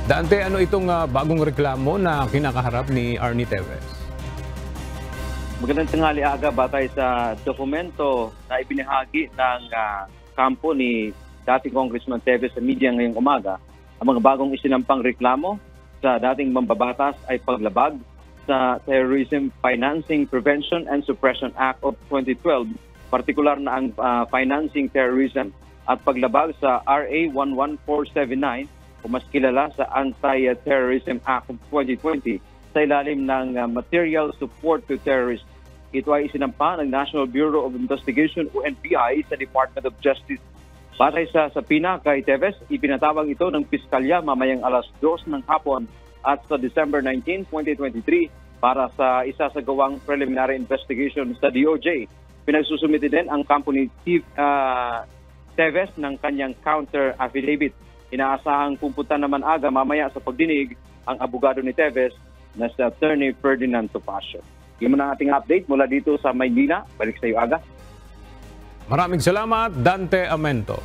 Dante, ano itong bagong reklamo na kinakaharap ni Arnie Teves? Magandang tanghali aga, batay sa dokumento na ibinahagi ng kampo ni dating Congressman Teves sa media ngayong umaga. Ang mga bagong isinampang reklamo sa dating mambabatas ay paglabag sa Terrorism Financing Prevention and Suppression Act of 2012, partikular na ang financing terrorism, at paglabag sa RA 11479 o mas kilala sa Anti-Terrorism Act of 2020 sa ilalim ng Material Support to Terrorists. Ito ay isinampa ng National Bureau of Investigation o NBI sa Department of Justice. Batay sa sapina kay Teves, ipinatawag ito ng Piskalya mamayang alas 2 ng hapon at sa December 19, 2023 para sa isasagawang preliminary investigation sa DOJ. Pinagsusumite din ang company Chief Teves ng kanyang counter affidavit. Inaasahang pupunta naman aga mamaya sa pagdinig ang abogado ni Teves na si Attorney Ferdinand Topacio. Yun ang ating update mula dito sa Maynila. Balik sa iyo aga. Maraming salamat, Dante Amento.